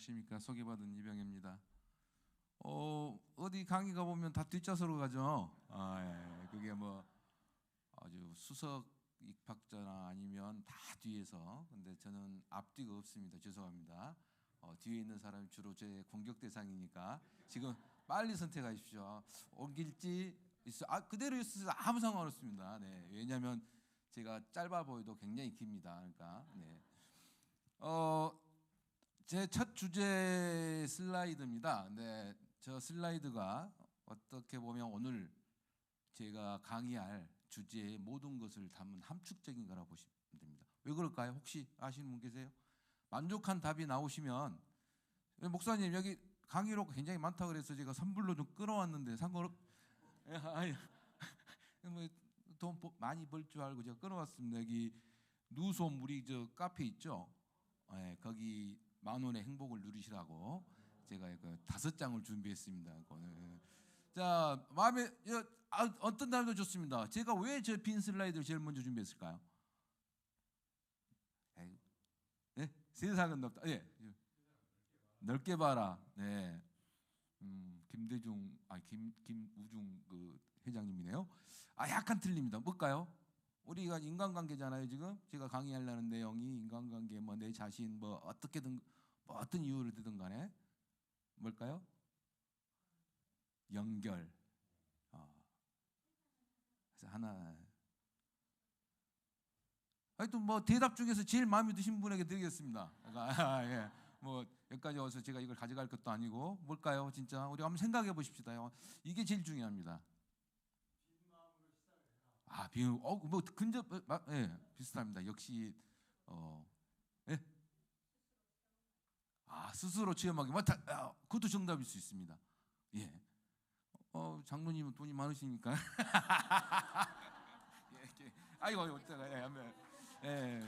안녕하십니까. 소개받은 이병입니다. 어디 강의가 보면 다 뒷좌석으로 가죠. 그게 뭐 아주 수석 입학자나 아니면 다 뒤에서. 근데 저는 앞뒤가 없습니다. 죄송합니다. 뒤에 있는 사람이 주로 제 공격 대상이니까 지금 빨리 선택하십시오. 옮길지 그대로 있어서 아무 상관없습니다. 네, 왜냐하면 제가 짧아 보여도 굉장히 깁니다. 그러니까 네. 제 첫 주제 슬라이드입니다. 근데 저 슬라이드가 어떻게 보면 오늘 제가 강의할 주제의 모든 것을 담은 함축적인 거라고 보시면 됩니다. 왜 그럴까요? 혹시 아시는 분 계세요? 만족한 답이 나오시면, 목사님 여기 강의로 굉장히 많다 그래서 제가 선불로 좀 끌어왔는데 상관없? 돈 많이 벌 줄 알고 제가 끌어왔습니다. 여기 누솜 우리 저 카페 있죠? 네, 거기 10,000원의 행복을 누리시라고 제가 그 5장을 준비했습니다. 자, 마음에 어떤 날도 좋습니다. 제가 왜 저 빈 슬라이드를 제일 먼저 준비했을까요? 네? 세상은 넓다. 예. 넓게 봐라. 네. 김대중, 김우중 그 회장님이네요. 약간 틀립니다. 뭘까요? 우리가 인간관계잖아요. 지금 제가 강의하려는 내용이 인간관계, 뭐 내 자신, 뭐 어떻게든 뭐 어떤 이유를 들든 간에 뭘까요? 연결. 그래서 하나. 하여튼 뭐 대답 중에서 제일 마음에 드신 분에게 드리겠습니다. 예. 뭐 여기까지 와서 제가 이걸 가져갈 것도 아니고 뭘까요? 진짜 우리 한번 생각해 보십시다. 이게 제일 중요합니다. 뭐 근접 예, 비슷합니다. 역시 예? 스스로 체험하기 그것도 정답일 수 있습니다. 예. 장로님은 돈이 많으시니까. 아이고 예.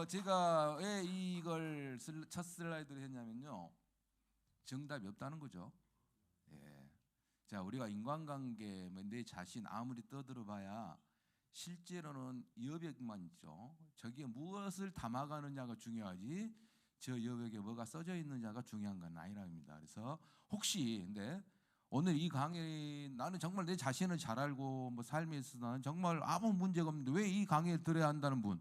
제가 왜 이걸 첫 슬라이드를 했냐면요. 정답이 없다는 거죠. 예. 자, 우리가 인간관계, 내 자신 아무리 떠들어봐야 실제로는 여백만 있죠. 저기에 무엇을 담아가느냐가 중요하지 저 여백에 뭐가 써져 있느냐가 중요한 건 아니랍니다. 그래서 혹시 근데 오늘 이 강의 나는 정말 내 자신을 잘 알고 뭐 삶에 있어서 나는 정말 아무 문제가 없는데 왜 이 강의를 들어야 한다는 분?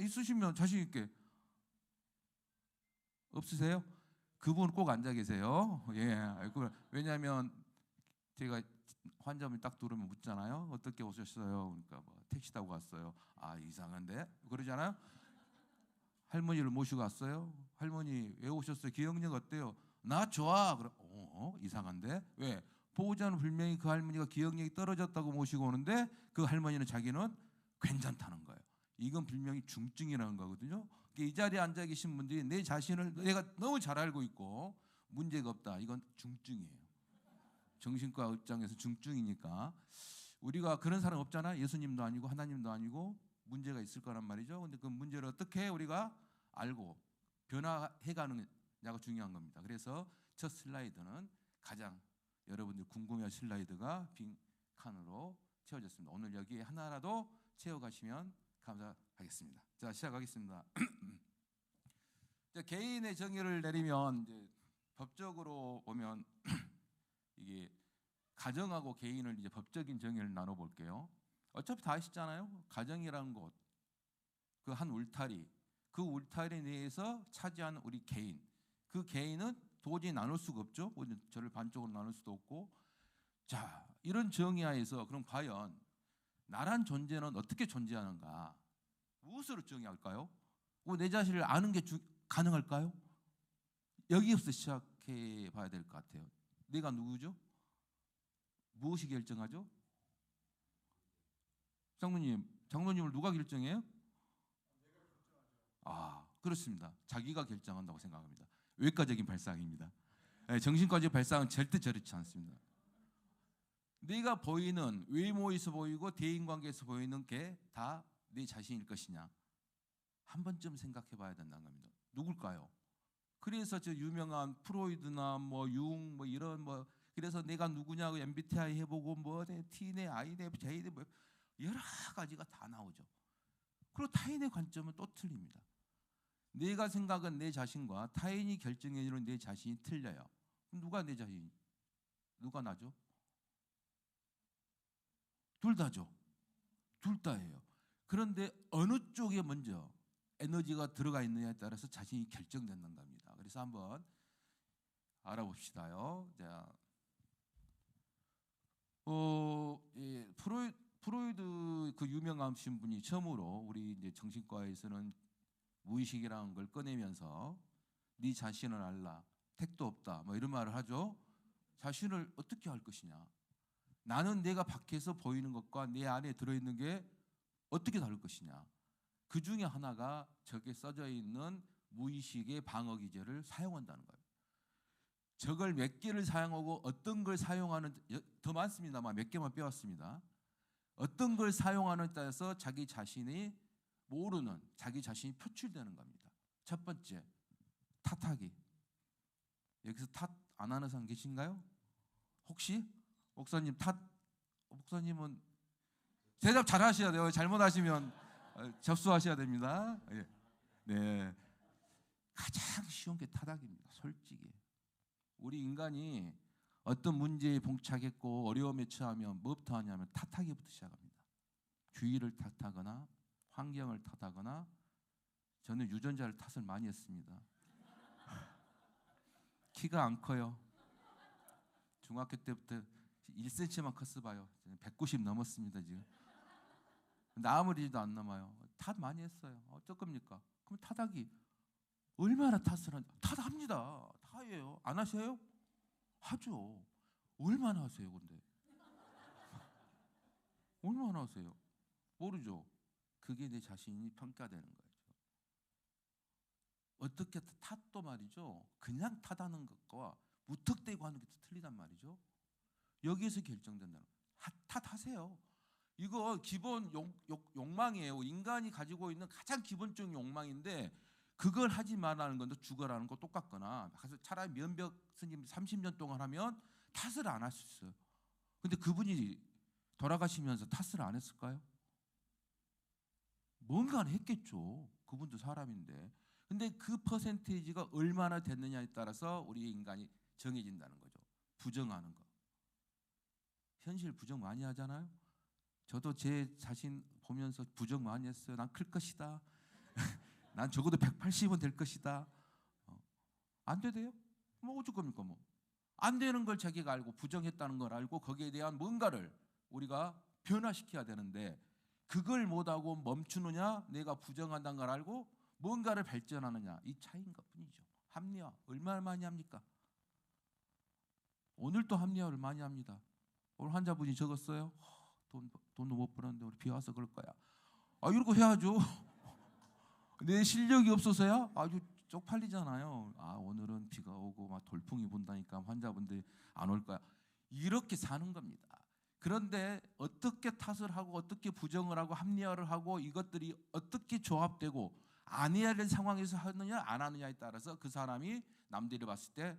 있으시면 자신 있게. 없으세요? 그분 꼭 앉아 계세요. 예. 왜냐하면 제가 환자분이 딱 들어오면 묻잖아요. 어떻게 오셨어요? 그러니까 뭐 택시 타고 갔어요. 이상한데? 그러잖아요. 할머니를 모시고 왔어요. 할머니 왜 오셨어요? 기억력 어때요? 나 좋아. 그럼 이상한데? 왜? 보호자는 분명히 그 할머니가 기억력이 떨어졌다고 모시고 오는데 그 할머니는 자기는 괜찮다는 거예요. 이건 분명히 중증이라는 거거든요. 이 자리에 앉아 계신 분들이 내 자신을 내가 너무 잘 알고 있고 문제가 없다. 이건 중증이에요. 정신과 입장에서 중증이니까. 우리가 그런 사람 없잖아. 예수님도 아니고 하나님도 아니고 문제가 있을 거란 말이죠. 근데 그 문제를 어떻게 우리가 알고 변화해가느냐가 중요한 겁니다. 그래서 첫 슬라이드는 가장 여러분들 궁금해할 슬라이드가 빈 칸으로 채워졌습니다. 오늘 여기에 하나라도 채워가시면 감사하겠습니다. 자, 시작하겠습니다. 개인의 정의를 내리면 이제 법적으로 보면 이게 가정하고 개인을 이제 법적인 정의를 나눠볼게요. 어차피 다 아시잖아요. 가정이라는 곳, 그 한 울타리, 그 울타리 내에서 차지하는 우리 개인, 그 개인은 도저히 나눌 수가 없죠. 저를 반쪽으로 나눌 수도 없고. 자, 이런 정의하에서 그럼 과연 나란 존재는 어떻게 존재하는가? 무엇으로 정의할까요? 내 자신을 아는 게 가능할까요? 여기부터 시작해 봐야 될 것 같아요. 내가 누구죠? 무엇이 결정하죠? 장로님을 누가 결정해요? 그렇습니다. 자기가 결정한다고 생각합니다. 외과적인 발상입니다. 정신과적 발상은 절대 저렇지 않습니다. 내가 보이는 외모에서 보이고 대인관계에서 보이는 게 다 내 자신일 것이냐? 한 번쯤 생각해 봐야 된다는 겁니다. 누굴까요? 그래서 저 유명한 프로이드나 융 이런 그래서 내가 누구냐고 MBTI 해보고 T네, I네, J네 여러 가지가 다 나오죠. 그리고 타인의 관점은 또 틀립니다. 내가 생각한 내 자신과 타인이 결정해주는 내 자신이 틀려요. 그럼 누가 내 자신? 누가 나죠? 둘 다죠. 둘 다예요. 그런데 어느 쪽에 먼저 에너지가 들어가 있느냐에 따라서 자신이 결정된다는 겁니다. 그래서 한번 알아봅시다요. 자, 프로이드 그 유명하신 분이 처음으로 우리 이제 정신과에서는 무의식이라는 걸 꺼내면서 네 자신을 알라, 택도 없다, 뭐 이런 말을 하죠. 자신을 어떻게 알 것이냐? 나는 내가 밖에서 보이는 것과 내 안에 들어있는 게 어떻게 다를 것이냐? 그 중에 하나가 저게 써져 있는 무의식의 방어 기제를 사용한다는 거예요. 저걸 몇 개를 사용하고 어떤 걸 사용하는 더 많습니다만 몇 개만 빼왔습니다. 어떤 걸 사용하는 따라서 자기 자신이 모르는 자기 자신이 표출되는 겁니다. 첫 번째, 탓하기. 여기서 탓 안 하는 사람 계신가요? 혹시? 목사님 탓? 목사님은 대답 잘 하셔야 돼요. 잘못하시면 접수하셔야 됩니다. 네, 가장 쉬운 게 탓하기입니다. 솔직히 우리 인간이 어떤 문제에 봉착했고 어려움에 처하면 뭐부터 하냐면 탓하기부터 시작합니다. 주위를 탓하거나 환경을 탓하거나 저는 유전자를 탓을 많이 했습니다. 키가 안 커요. 중학교 때부터 1cm만 컸어 봐요. 190 넘었습니다 지금. 아무리도 안 넘어요. 탓 많이 했어요. 어쩔 겁니까? 그럼 탓하기 얼마나 탓을 하냐? 탓합니다. 다예요. 안 하셔요? 하죠. 얼마나 하세요, 근데? 얼마나 하세요? 모르죠. 그게 내 자신이 평가되는 거예요. 어떻게 탓도 말이죠. 그냥 탓하는 것과 무턱대고 하는 게 틀리단 말이죠. 여기에서 결정된다는 거예요. 탓하세요. 이거 기본 욕망이에요. 인간이 가지고 있는 가장 기본적인 욕망인데 그걸 하지 말라는 건데 죽어라는 거 똑같거나 차라리 면벽 스님 30년 동안 하면 탓을 안 할 수 있어요. 근데 그분이 돌아가시면서 탓을 안 했을까요? 뭔가는 했겠죠. 그분도 사람인데. 근데 그 퍼센테이지가 얼마나 됐느냐에 따라서 우리 인간이 정해진다는 거죠. 부정하는 거. 현실 부정 많이 하잖아요. 저도 제 자신 보면서 부정 많이 했어요. 난 클 것이다. 난 적어도 180은 될 것이다. 안 돼요? 뭐 어쩔 겁니까 뭐. 안 되는 걸 자기가 알고 부정했다는 걸 알고 거기에 대한 뭔가를 우리가 변화시켜야 되는데 그걸 못하고 멈추느냐 내가 부정한다는 걸 알고 뭔가를 발전하느냐 이 차이인 것뿐이죠. 합리화 얼마나 많이 합니까? 오늘도 합리화를 많이 합니다. 오늘 환자분이 적었어요. 돈도 못 벌었는데 우리 비 와서 그럴 거야. 이러고 해야죠. 내 실력이 없어서야 아주 쪽팔리잖아요. 오늘은 비가 오고 막 돌풍이 분다니까 환자분들이 안 올 거야. 이렇게 사는 겁니다. 그런데 어떻게 탓을 하고 어떻게 부정을 하고 합리화를 하고 이것들이 어떻게 조합되고 안 해야 될 상황에서 하느냐 안 하느냐에 따라서 그 사람이 남들이 봤을 때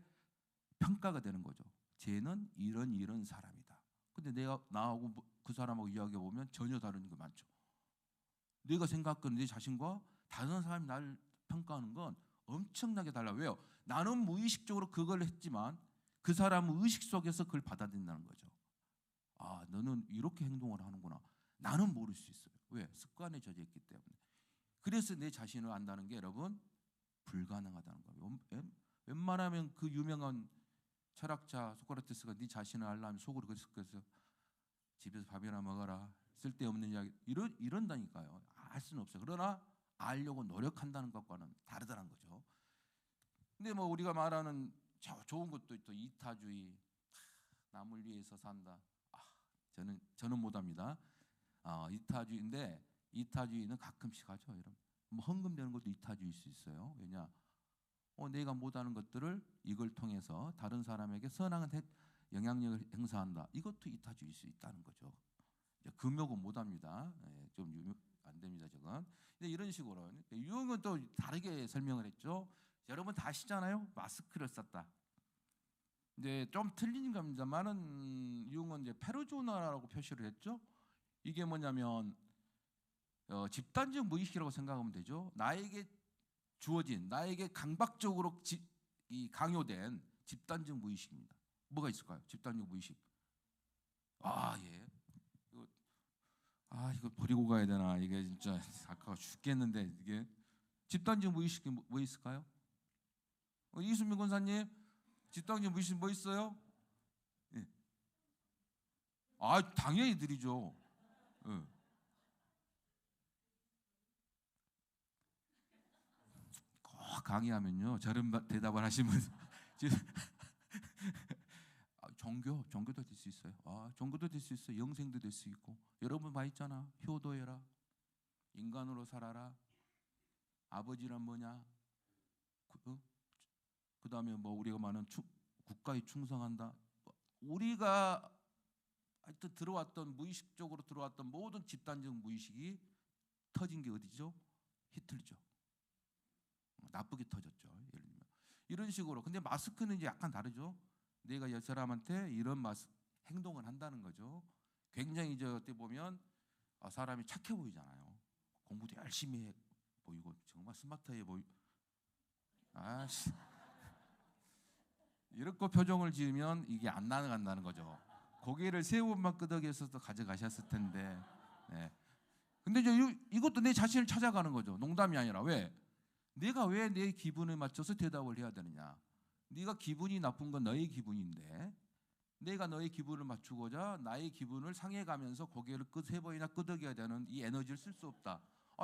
평가가 되는 거죠. 쟤는 이런 사람이다. 근데 내가 나하고 그 사람하고 이야기해 보면 전혀 다른 게 많죠. 내가 생각하는 내 자신과 다른 사람이 나를 평가하는 건 엄청나게 달라. 왜요? 나는 무의식적으로 그걸 했지만 그 사람은 의식 속에서 그걸 받아들인다는 거죠. 너는 이렇게 행동을 하는구나. 나는 모를 수 있어요. 왜? 습관에 젖어있기 때문에. 그래서 내 자신을 안다는 게 여러분 불가능하다는 거예요. 웬만하면 그 유명한 철학자 소크라테스가 네 자신을 알려면 속으로 그래서 집에서 밥이나 먹어라. 쓸데없는 이야기 이런다니까요. 알 수는 없어요. 그러나 알려고 노력한다는 것과는 다르다는 거죠. 근데 뭐 우리가 말하는 좋은 것도 또 이타주의, 남을 위해서 산다. 저는 못합니다. 이타주의인데 이타주의는 가끔씩 하죠. 여러분. 뭐 헌금되는 것도 이타주의일 수 있어요. 왜냐? 내가 못하는 것들을 이걸 통해서 다른 사람에게 선한 영향력을 행사한다. 이것도 이타주의일 수 있다는 거죠. 금욕은 못합니다. 좀 안 됩니다. 저건. 근데 이런 식으로 유흥은 또 다르게 설명을 했죠. 여러분 다 아시잖아요. 마스크를 썼다. 이제 좀 틀린 겁니다만은 유흥은 이제 페르조나라고 표시를 했죠. 이게 뭐냐면 집단적 무의식이라고 생각하면 되죠. 나에게 주어진 나에게 강박적으로 이 강요된 집단적 무의식입니다. 뭐가 있을까요? 집단적 무의식. 아 예. 이거 버리고 가야 되나? 이게 진짜 아까 죽겠는데 이게 집단적 무의식이 뭐 있을까요? 이수민 권사님, 집단적 무의식 뭐 있어요? 예. 당연히 드리죠. 예. 꼭 강의하면요 저런 대답을 하시면 종교도 될 수 있어요. 종교도 될 수 있어요. 영생도 될 수 있고. 여러분 봐 있잖아. 효도해라. 인간으로 살아라. 아버지란 뭐냐? 그다음에 뭐 우리가 말하는 국가에 충성한다. 우리가 하여튼 들어왔던 무의식적으로 들어왔던 모든 집단적 무의식이 터진 게 어디죠? 히틀리죠. 나쁘게 터졌죠. 예를 들면 이런 식으로. 근데 마스크는 이제 약간 다르죠. 내가 이 사람한테 이런 행동을 한다는 거죠. 굉장히 어떻게 보면 사람이 착해 보이잖아요. 공부도 열심히 해 보이고 정말 스마트해 보이. 이렇게 표정을 지으면 이게 안 나간다는 거죠. 고개를 세 번만 끄덕여서도 가져가셨을 텐데. 네. 근데 이것도 내 자신을 찾아가는 거죠. 농담이 아니라. 왜? 내가 왜 내 기분에 맞춰서 대답을 해야 되느냐? 네가 기분이 나쁜 건 너의 기분인데 내가 너의 기분을 맞추고자 나의 기분을 상해가면서 고개를 세 번이나 끄덕여야 되는 이 에너지를 쓸 수 없다.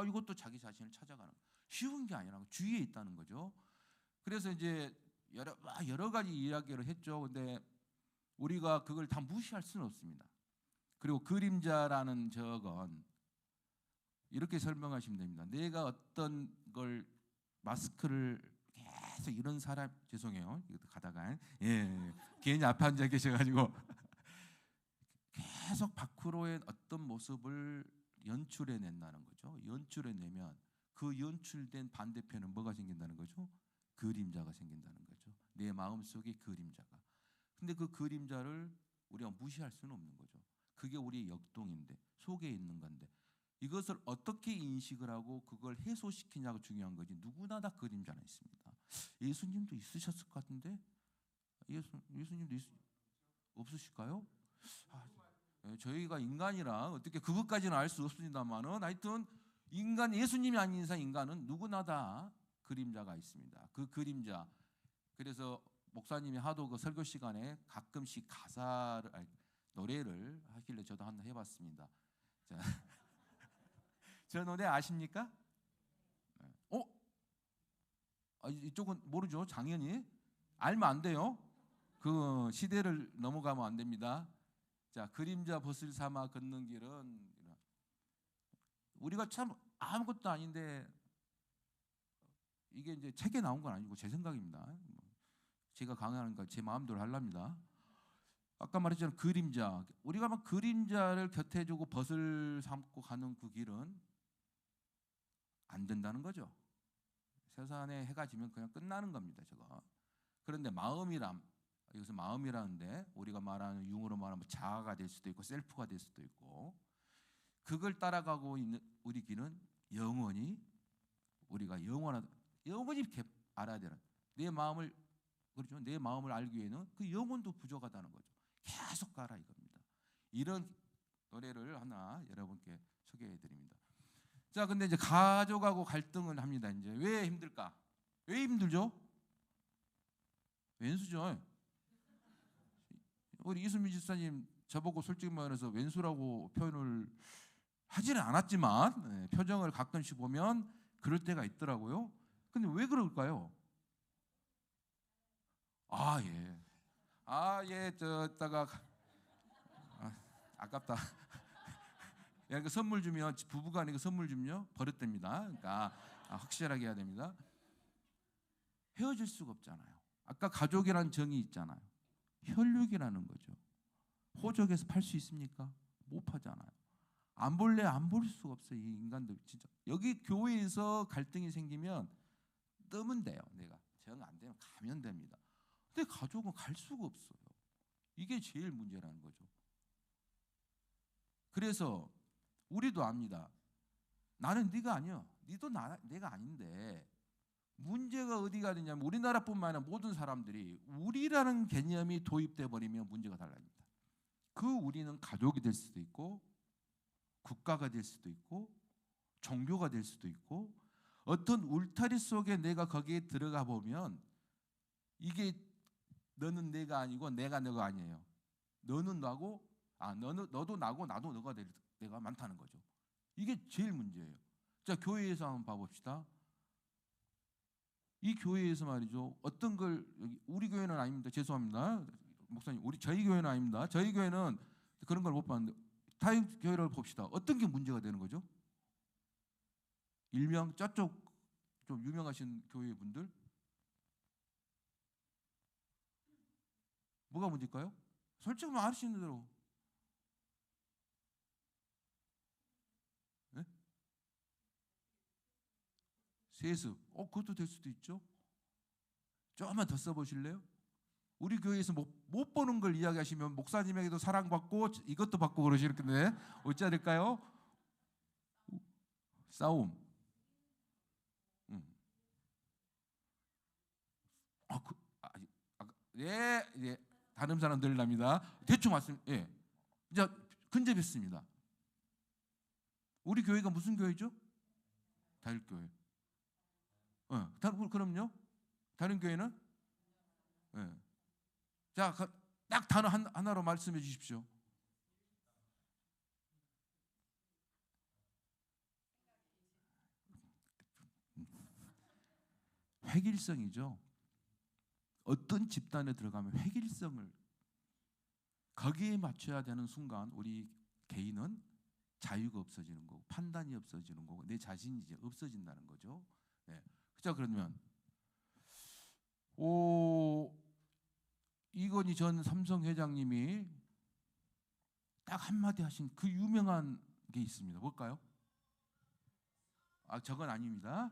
이것도 자기 자신을 찾아가는 거예요. 쉬운 게 아니라 주위에 있다는 거죠. 그래서 이제 여러 가지 이야기를 했죠. 근데 우리가 그걸 다 무시할 수는 없습니다. 그리고 그림자라는 저건 이렇게 설명하시면 됩니다. 내가 어떤 걸 마스크를 계속 이런 사람 죄송해요. 이것도 가다가 괜히 앞에 앉아 계셔가지고 계속 밖으로의 어떤 모습을 연출해낸다는 거죠. 연출해내면 그 연출된 반대편은 뭐가 생긴다는 거죠? 그림자가 생긴다는 거죠. 내 마음속의 그림자가. 근데 그 그림자를 우리가 무시할 수는 없는 거죠. 그게 우리의 역동인데 속에 있는 건데 이것을 어떻게 인식을 하고 그걸 해소시키냐가 중요한 거지. 누구나 다 그림자는 있습니다. 예수님도 있으셨을 것 같은데 예수님도 없으실까요? 저희가 인간이라 어떻게 그것까지는 알 수 없습니다만은 하여튼 인간 예수님이 아닌 이상 인간은 누구나 다 그림자가 있습니다. 그 그림자. 그래서 목사님이 하도 그 설교 시간에 가끔씩 노래를 하길래 저도 한번 해봤습니다. 자, 저 노래 아십니까? 이쪽은 모르죠. 당연히 알면 안 돼요. 그 시대를 넘어가면 안 됩니다. 자, 그림자 벗을 삼아 걷는 길은 우리가 참 아무것도 아닌데 이게 이제 책에 나온 건 아니고 제 생각입니다. 제가 강의하니까 제 마음대로 하랍니다. 아까 말했잖아요. 그림자. 우리가 막 그림자를 곁에 두고 벗을 삼고 가는 그 길은 안 된다는 거죠. 세상에 해가 지면 그냥 끝나는 겁니다. 저거. 그런데 여기서 마음이라는데 우리가 말하는 융으로 말하면 자아가 될 수도 있고 셀프가 될 수도 있고 그걸 따라가고 있는 우리 길은 영원히 우리가 영원히 알아야 되는 내 마음을 그렇죠. 내 마음을 알기 위해는 그 영혼도 부족하다는 거죠. 계속 가라 이겁니다. 이런 노래를 하나 여러분께 소개해 드립니다. 자, 근데 이제 가족하고 갈등을 합니다. 이제 왜 힘들까? 왜 힘들죠? 왼수죠. 우리 이수민 집사님 저보고 솔직히 말해서 왼수라고 표현을 하지는 않았지만 표정을 가끔씩 보면 그럴 때가 있더라고요. 근데 왜 그럴까요? 저다가 아깝다. 그 선물 주면 부부간에 그 선물 주면요 버릇됩니다. 그러니까 확실하게 해야 됩니다. 헤어질 수가 없잖아요. 아까 가족이라는 정이 있잖아요. 혈육이라는 거죠. 호적에서 팔 수 있습니까? 못 파잖아요. 안 볼래 안 볼 수가 없어요. 이 인간들 진짜. 여기 교회에서 갈등이 생기면 뜨면 돼요. 내가 정 안 되면 가면 됩니다. 근데 가족은 갈 수가 없어요. 이게 제일 문제라는 거죠. 그래서 우리도 압니다. 나는 네가 아니야. 네도 내가 아닌데 문제가 어디가 되냐면 우리나라뿐만 아니라 모든 사람들이 우리라는 개념이 도입돼 버리면 문제가 달라집니다. 그 우리는 가족이 될 수도 있고 국가가 될 수도 있고 종교가 될 수도 있고 어떤 울타리 속에 내가 거기에 들어가 보면 이게 너는 내가 아니고 내가 너가 아니에요. 너는 나고 너도 나고 나도 너가 될 때가 많다는 거죠. 이게 제일 문제예요. 자, 교회에서 한번 봐봅시다. 이 교회에서 말이죠. 어떤 걸 우리 교회는 아닙니다. 죄송합니다. 목사님, 저희 교회는 아닙니다. 저희 교회는 그런 걸 못 봤는데 타임 교회를 봅시다. 어떤 게 문제가 되는 거죠? 일명 저쪽 좀 유명하신 교회 분들 뭐가 문제일까요? 솔직히 말하시는 대로. 네? 세습. 그것도 될 수도 있죠. 조금만 더 써보실래요? 우리 교회에서 못 보는 걸 이야기하시면 목사님에게도 사랑받고 이것도 받고 그러시는 건데 어찌 해야 될까요? 싸움. 예, 다른 사람 들랍니다. 대충 말씀, 예. 이제 근접했습니다. 우리 교회가 무슨 교회죠? 다일교회. 그럼요. 다른 교회는? 예. 자, 딱 단어 하나로 말씀해 주십시오. 획일성이죠. 어떤 집단에 들어가면 획일성을 거기에 맞춰야 되는 순간 우리 개인은 자유가 없어지는 거고 판단이 없어지는 거고 내 자신이 이제 없어진다는 거죠. 네. 자, 그러면 이건희 전 삼성 회장님이 딱 한마디 하신 그 유명한 게 있습니다. 뭘까요? 저건 아닙니다.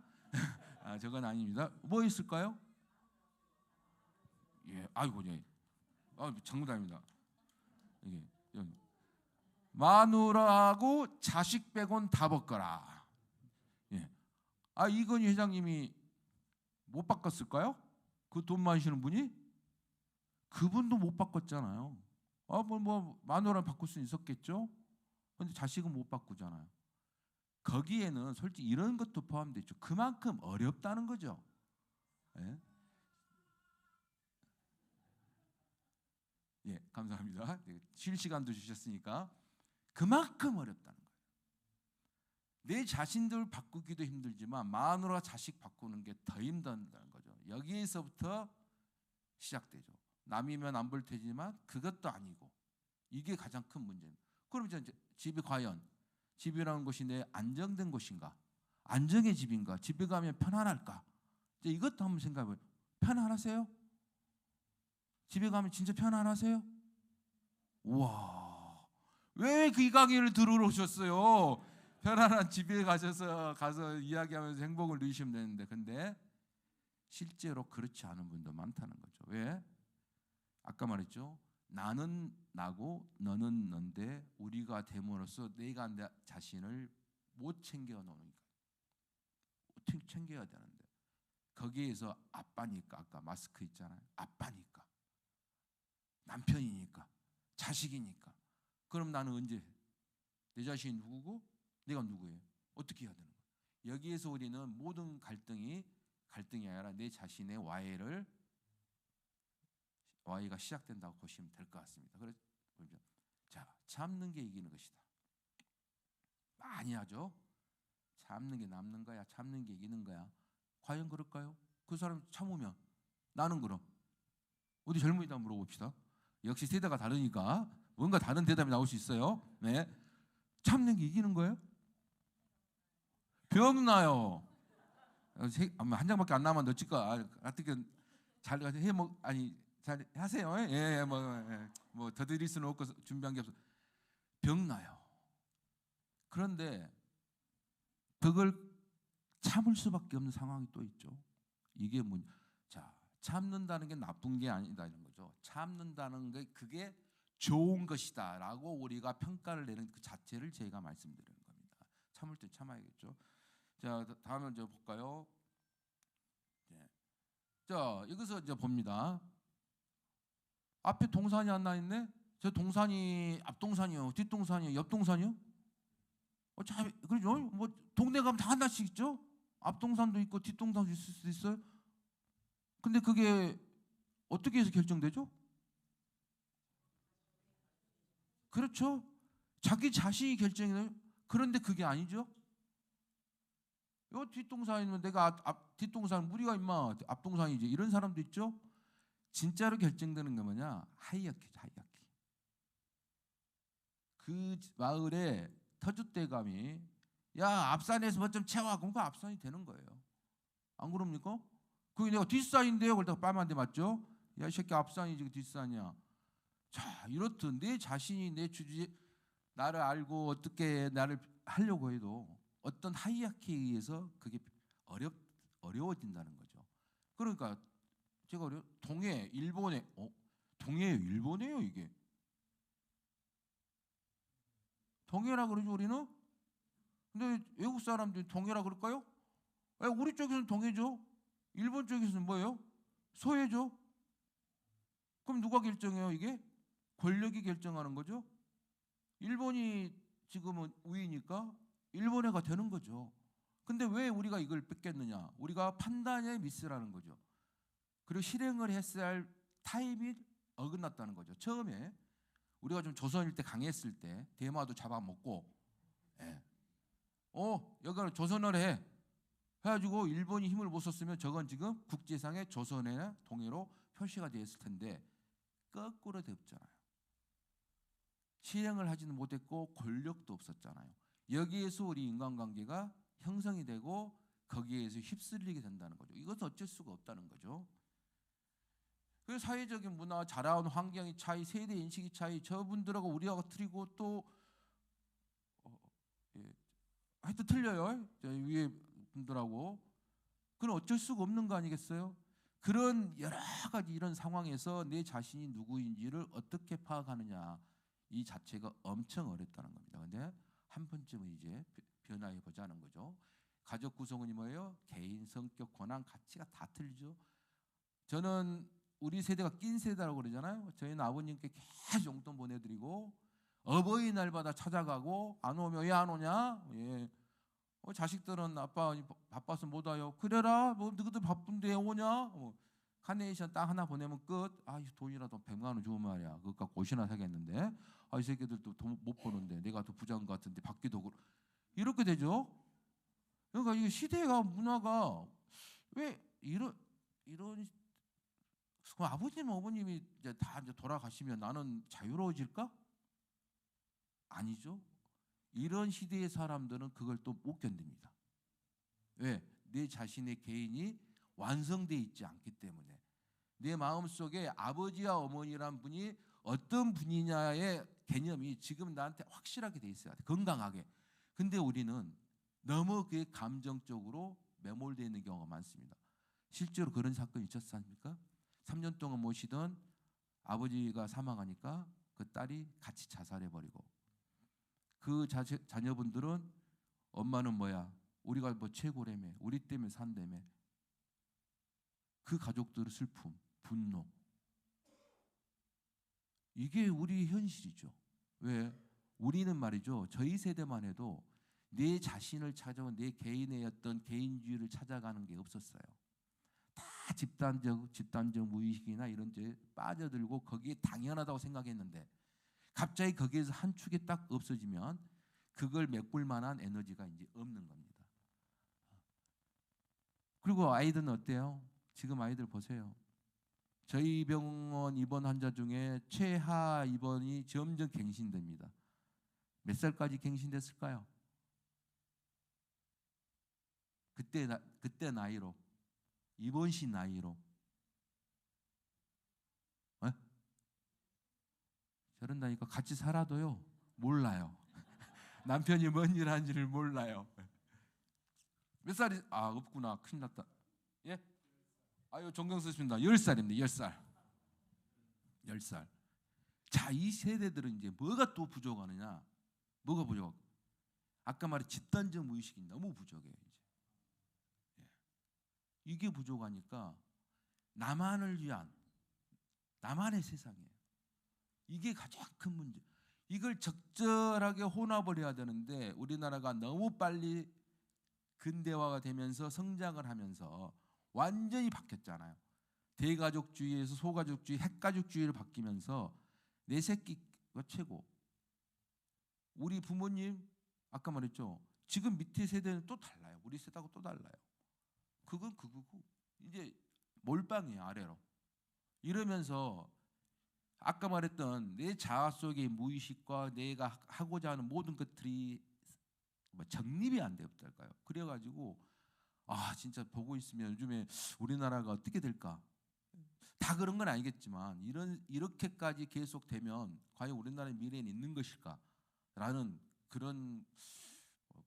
저건 아닙니다. 뭐 있을까요? 예, 아이고, 예. 장무답니다. 이게 마누라하고 자식 빼곤 다 벗거라. 예. 이건희 회장님이 못 바꿨을까요? 그 돈 많으시는 분이? 그분도 못 바꿨잖아요. 마누라 바꿀 수 있었겠죠? 근데 자식은 못 바꾸잖아요. 거기에는 솔직히 이런 것도 포함되어 있죠. 그만큼 어렵다는 거죠. 예? 예, 감사합니다. 쉴 시간도 주셨으니까 그만큼 어렵다는 거예요. 내 자신들 바꾸기도 힘들지만 마누라 자식 바꾸는 게 더 힘든다는 거죠. 여기에서부터 시작되죠. 남이면 안 볼 테지만 그것도 아니고 이게 가장 큰 문제입니다. 그럼 이제 집이 과연 집이라는 곳이 내 안정된 곳인가? 안정의 집인가? 집에 가면 편안할까? 이제 이것도 한번 생각해봐요. 편안하세요? 집에 가면 진짜 편안하세요? 우와, 왜 그 강의를 들으러 오셨어요? 편안한 집에 가서 이야기하면서 행복을 누리시면 되는데, 근데 실제로 그렇지 않은 분도 많다는 거죠. 왜? 아까 말했죠. 나는 나고 너는 넌데 우리가 됨으로써 내가 내 자신을 못 챙겨 놓으니까 챙겨야 되는데 거기에서 아빠니까 아까 마스크 있잖아요. 아빠니까 남편이니까 자식이니까 그럼 나는 언제 내 자신이 누구고 내가 누구예요? 어떻게 해야 되는 거예요? 여기에서 우리는 모든 갈등이 아니라 내 자신의 와해가 시작된다고 보시면 될 것 같습니다. 그래서 자, 참는 게 이기는 것이다. 많이 하죠. 참는 게 남는 거야. 참는 게 이기는 거야. 과연 그럴까요? 그 사람 참으면 나는 그럼 어디 젊은이다 물어봅시다. 역시 세대가 다르니까 뭔가 다른 대답이 나올 수 있어요. 네, 참는 게 이기는 거예요? 병 나요. 한 장밖에 안 남았는데 어찌까 어떻게 잘 잘 하세요. 예, 뭐 더 드릴 수는 없고 준비한 게 없어. 병 나요. 그런데 그걸 참을 수밖에 없는 상황이 또 있죠. 이게 자, 참는다는 게 나쁜 게 아니다 이런 거죠. 참는다는 게 그게 좋은 것이다라고 우리가 평가를 내는 그 자체를 제가 말씀드리는 겁니다. 참을 때 참아야겠죠. 자, 다음을 볼까요? 자, 여기서 이제 봅니다. 앞에 동산이 하나 있네. 저 동산이 앞동산이요, 뒷동산이요, 옆동산이요? 자, 그러죠? 뭐 동네 가면 다 하나씩 있죠. 앞동산도 있고 뒷동산도 있을 수도 있어요. 근데 그게 어떻게 해서 결정되죠? 그렇죠. 자기 자신이 결정해요. 그런데 그게 아니죠. 요 뒷동산이면 내가 뒷동산 무리가 임마 앞동산이지 이런 사람도 있죠. 진짜로 결정되는 게 뭐냐? 하이어키죠, 하이어키. 그 마을에 터줏대감이 야 앞산에서 뭐 좀 채워. 그럼 그 앞산이 되는 거예요. 안 그럽니까? 그게 내가 뒷산인데요. 그러다가 뺨 한 대 맞죠? 야 이 새끼 앞산이지 그 뒷산이야. 자 이렇듯 내 자신이 내 주지 나를 알고 어떻게 나를 하려고 해도 어떤 하이어키에 의해서 그게 어려워진다는 거죠. 그러니까 제가 동해 일본에 동해 일본에요 이게. 동해라 그러죠 우리는. 근데 외국 사람들이 동해라 그럴까요? 우리 쪽에서는 동해죠. 일본 쪽에서는 뭐예요? 서해죠. 그럼 누가 결정해요 이게? 권력이 결정하는 거죠. 일본이 지금은 우위니까 일본해가 되는 거죠. 근데 왜 우리가 이걸 뺏겼느냐? 우리가 판단의 미스라는 거죠. 그리고 실행을 했어야 할 타임이 어긋났다는 거죠. 처음에 우리가 좀 조선일 때 강했을 때 대마도 잡아먹고 예. 여기는 조선을 해가지고 일본이 힘을 못 썼으면 저건 지금 국제상의 조선의 동해로 표시가 되어 있을 텐데 거꾸로 됐잖아요. 실행을 하지는 못했고 권력도 없었잖아요. 여기에서 우리 인간관계가 형성이 되고 거기에서 휩쓸리게 된다는 거죠. 이것은 어쩔 수가 없다는 거죠. 그 사회적인 문화, 자라온 환경의 차이, 세대 인식의 차이, 저분들하고 우리하고 틀리고 또 하여튼 틀려요. 위에 분들하고. 그건 어쩔 수가 없는 거 아니겠어요? 그런 여러 가지 이런 상황에서 내 자신이 누구인지를 어떻게 파악하느냐 이 자체가 엄청 어렵다는 겁니다. 근데 한 번쯤은 이제 변화해 보자는 거죠. 가족 구성원이 뭐예요? 개인 성격, 권한, 가치가 다 틀리죠. 저는 우리 세대가 낀 세대라고 그러잖아요. 저희는 아버님께 계속 용돈 보내드리고 어버이날마다 찾아가고 안 오면 왜 안 오냐? 예. 자식들은 아빠 바빠서 못 와요. 그래라. 뭐 너희들 바쁜데 오냐? 카네이션 딱 하나 보내면 끝. 돈이라도 100만 원 주면 말이야. 그거 갖고 옷이나 사겠는데. 이 새끼들도 돈 못 버는데 내가 더 부자인 것 같은데 받기도 그렇고 이렇게 되죠. 그러니까 이 시대가 문화가 왜 이런 그럼 아버님 어머님이 이제 다 이제 돌아가시면 나는 자유로워질까? 아니죠. 이런 시대의 사람들은 그걸 또 못 견딥니다. 왜? 내 자신의 개인이 완성되어 있지 않기 때문에 내 마음속에 아버지와 어머니란 분이 어떤 분이냐의 개념이 지금 나한테 확실하게 돼 있어야 돼. 건강하게. 근데 우리는 너무 그게 감정적으로 매몰되어 있는 경우가 많습니다. 실제로 그런 사건이 있었지 않습니까? 3년 동안 모시던 아버지가 사망하니까 그 딸이 같이 자살해버리고 그 자녀분들은 엄마는 뭐야? 우리가 뭐 최고라며 우리 때문에 산다며 그 가족들의 슬픔, 분노 이게 우리 현실이죠. 왜? 우리는 말이죠. 저희 세대만 해도 내 자신을 찾아온 내 개인의 어떤 개인주의를 찾아가는 게 없었어요. 다 집단적 무의식이나 이런 데 빠져들고 거기에 당연하다고 생각했는데 갑자기 거기에서 한 축이 딱 없어지면 그걸 메꿀 만한 에너지가 이제 없는 겁니다. 그리고 아이들은 어때요? 지금 아이들 보세요. 저희 병원 입원 환자 중에 최하 입원이 점점 갱신됩니다. 몇 살까지 갱신됐을까요? 그때 나이로 입원시 나이로 저런다니까 같이 살아도요 몰라요. 남편이 뭔 일 하는지를 몰라요. 몇 살이 없구나. 큰일 났다. 예? 존경 쓰십니다. 10살입니다. 10살. 10살. 자, 이 세대들은 이제 뭐가 또 부족하느냐? 뭐가 부족? 아까 말한 집단적 무의식이 너무 부족해요. 이제. 이게 부족하니까 나만을 위한 나만의 세상이에요. 이게 가장 큰 문제. 이걸 적절하게 혼합을 해야 되는데 우리나라가 너무 빨리 근대화가 되면서 성장을 하면서 완전히 바뀌었잖아요. 대가족주의에서 소가족주의, 핵가족주의로 바뀌면서 내 새끼가 최고. 우리 부모님 아까 말했죠. 지금 밑에 세대는 또 달라요. 우리 세대하고 또 달라요. 그건 그거고 이제 몰빵이에요. 아래로. 이러면서 아까 말했던 내 자아 속의 무의식과 내가 하고자 하는 모든 것들이 정립이 안 되었달까요? 그래가지고 진짜 보고 있으면 요즘에 우리나라가 어떻게 될까? 다 그런 건 아니겠지만 이렇게까지 계속되면 과연 우리나라의 미래는 있는 것일까라는 그런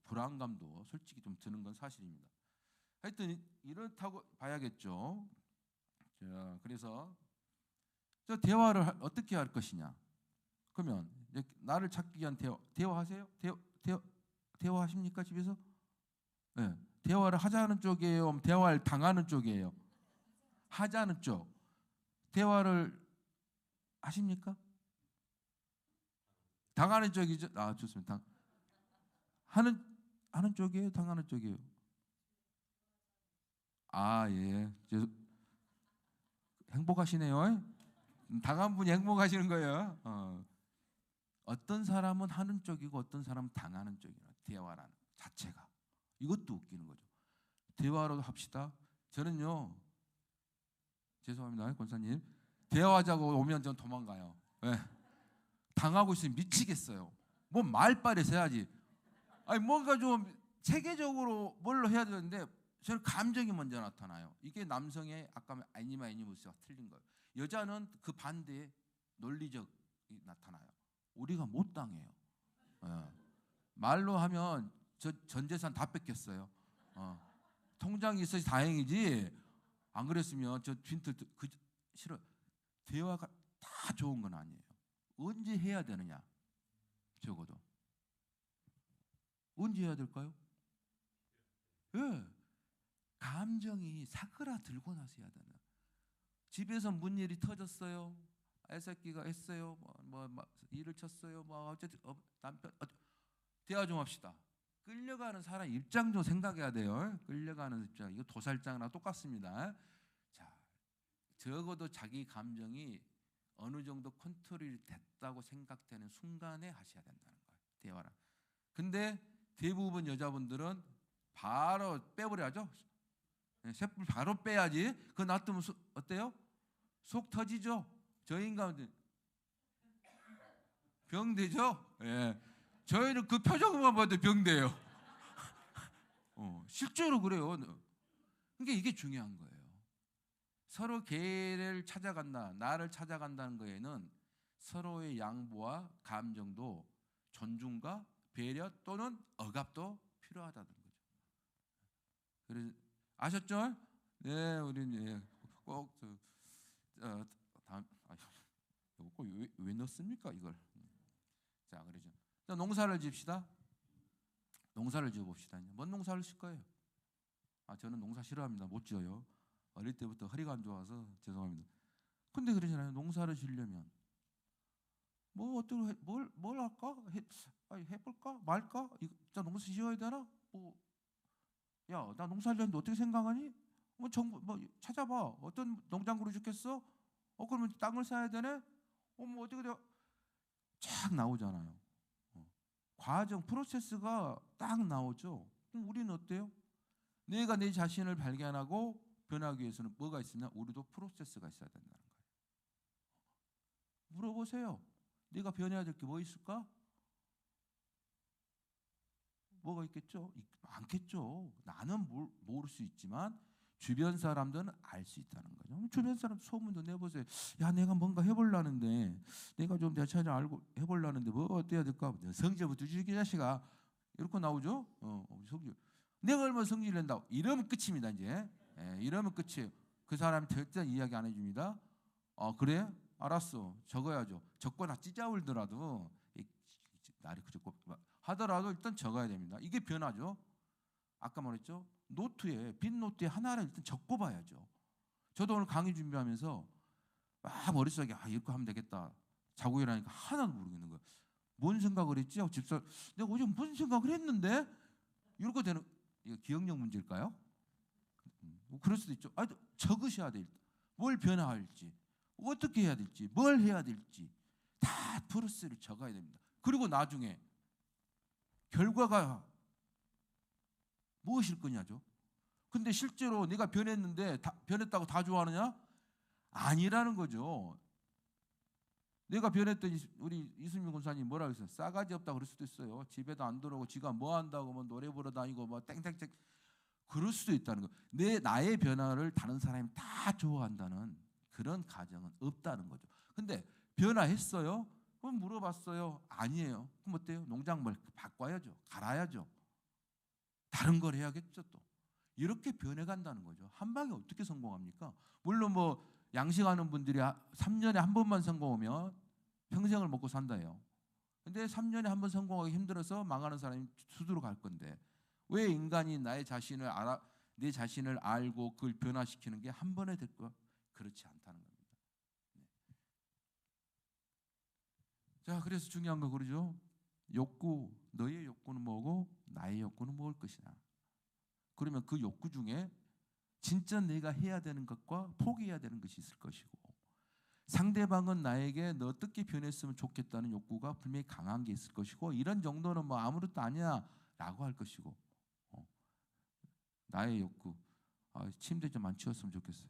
불안감도 솔직히 좀 드는 건 사실입니다. 하여튼 이렇다고 봐야겠죠. 자, 그래서 저 대화를 어떻게 할 것이냐? 그러면 나를 찾기 위한 대화하세요? 대화하십니까 집에서? 네. 대화를 하자는 쪽이에요? 대화를 당하는 쪽이에요? 하자는 쪽. 대화를 하십니까? 당하는 쪽이죠. 좋습니다. 하는 쪽이에요? 당하는 쪽이에요? 예. 행복하시네요. 당한 분이 행복하시는 거예요. 어떤 사람은 하는 쪽이고 어떤 사람은 당하는 쪽이에요. 대화라는 자체가. 이것도 웃기는 거죠. 대화로 합시다. 저는요. 죄송합니다. 권사님. 대화하자고 오면 전 도망가요. 네. 당하고 있으면 미치겠어요. 뭐 말빨에서 해야지. 뭔가 좀 체계적으로 뭘로 해야 되는데 저는 감정이 먼저 나타나요. 이게 남성의 아까 애니마애니무스가 틀린 거예요. 여자는 그 반대에 논리적이 나타나요. 우리가 못 당해요. 말로 하면 전 재산 다 뺏겼어요. 통장이 있어서 다행이지 안 그랬으면 저 빈털 싫어. 대화가 다 좋은 건 아니에요. 언제 해야 되느냐? 적어도 언제 해야 될까요? 예. 감정이 사그라들고 나서 해야 되나. 집에서 뭔 일이 터졌어요. 애새끼가 했어요. 일을 쳤어요. 어쨌든 남편 대화 좀 합시다. 끌려가는 사람 입장 좀 생각해야 돼요. 끌려가는 입장. 이거 도살장이랑 똑같습니다. 자, 적어도 자기 감정이 어느 정도 컨트롤이 됐다고 생각되는 순간에 하셔야 된다는 거예요. 대화를. 근데 대부분 여자분들은 바로 빼버려야죠. 셋불 바로 빼야지. 그거 놔두면 어때요? 속 터지죠. 저 인간은 병되죠. 예. 저희는 그 표정만 봐도 병돼요. 실제로 그래요. 그러니까 이게 중요한 거예요. 서로 개를 찾아간다, 나를 찾아간다는 거에는 서로의 양보와 감정도 존중과 배려 또는 억압도 필요하다는 거죠. 그래서 아셨죠? 네, 우리는 꼭 다음 왜 넣습니까 이걸? 자, 그러죠. 자, 농사를 집시다. 농사를 지어봅시다. 뭔 농사를 질 거예요? 저는 농사 싫어합니다. 못 지어요. 어릴 때부터 허리가 안 좋아서 죄송합니다. 근데 그러잖아요. 농사를 지으려면 어떻게 뭘 할까? 해볼까? 말까? 자, 농사 지어야 되나? 야, 나 농사하려는데 어떻게 생각하니? 정부 찾아봐. 어떤 농장구로 좋겠어? 그러면 땅을 사야 되네? 어떻게 돼? 쫙 나오잖아요. 과정 프로세스가 딱 나오죠. 그럼 우리는 어때요? 내가 내 자신을 발견하고 변하기 위해서는 뭐가 있으냐? 우리도 프로세스가 있어야 된다는 거예요. 물어보세요. 내가 변해야 될 게 뭐 있을까? 뭐가 있겠죠? 많겠죠. 나는 모를 수 있지만 주변 사람들은 알 수 있다는 거죠. 주변 사람 소문도 내보세요. 야, 내가 뭔가 해보려는데 내가 좀 내 차를 알고 해보려는데 뭐 어때야 될까? 성질부터 주기 자식아. 이렇게 나오죠. 성질. 내가 얼마나 성질 낸다고. 이러면 끝입니다. 이제. 이러면 끝이에요. 그 사람이 절대 이야기 안 해줍니다. 그래? 알았어. 적어야죠. 적거나 찢어울더라도 날이 그저고 하더라도 일단 적어야 됩니다. 이게 변화죠. 아까 말했죠. 빈 노트에 하나를 일단 적고 봐야죠. 저도 오늘 강의 준비하면서 막 머릿속에 이렇게 하면 되겠다. 자고 일어나니까 하나도 모르겠는 거예요. 뭔 생각을 했지? 하고 집사 내가 어제 무슨 생각을 했는데 이렇게 되는 이거 기억력 문제일까요? 그럴 수도 있죠. 적으셔야 돼. 뭘 변화할지, 어떻게 해야 될지, 뭘 해야 될지 다 프로세스를 적어야 됩니다. 그리고 나중에 결과가 무엇일 거냐죠. 근데 실제로 내가 변했는데 변했다고 다 좋아하느냐? 아니라는 거죠. 내가 변했더니 우리 이수민 권사님 뭐라고 했어요? 싸가지 없다 그럴 수도 있어요. 집에도 안 들어오고 지가 뭐 한다고 뭐 노래 부르 다니고 뭐 땡땡땡 그럴 수도 있다는 거. 나의 변화를 다른 사람이 다 좋아한다는 그런 가정은 없다는 거죠. 근데 변화했어요? 그럼 물어봤어요. 아니에요. 그럼 어때요? 농작물 바꿔야죠. 갈아야죠. 다른 걸 해야겠죠 또. 이렇게 변해간다는 거죠. 한 방에 어떻게 성공합니까? 물론 뭐 양식하는 분들이 3년에 한 번만 성공하면 평생을 먹고 산다요. 근데 3년에 한 번 성공하기 힘들어서 망하는 사람이 수두로 갈 건데 왜 인간이 내 자신을 알고 그걸 변화시키는 게 한 번에 될까? 그렇지 않다는 겁니다. 네. 자, 그래서 중요한 거 그러죠. 욕구, 너의 욕구는 뭐고 나의 욕구는 무엇일 것이냐. 그러면 그 욕구 중에 진짜 내가 해야 되는 것과 포기해야 되는 것이 있을 것이고 상대방은 나에게 너 어떻게 변했으면 좋겠다는 욕구가 분명히 강한 게 있을 것이고 이런 정도는 뭐 아무것도 아니야 라고 할 것이고 나의 욕구 침대 좀 안 치웠으면 좋겠어요.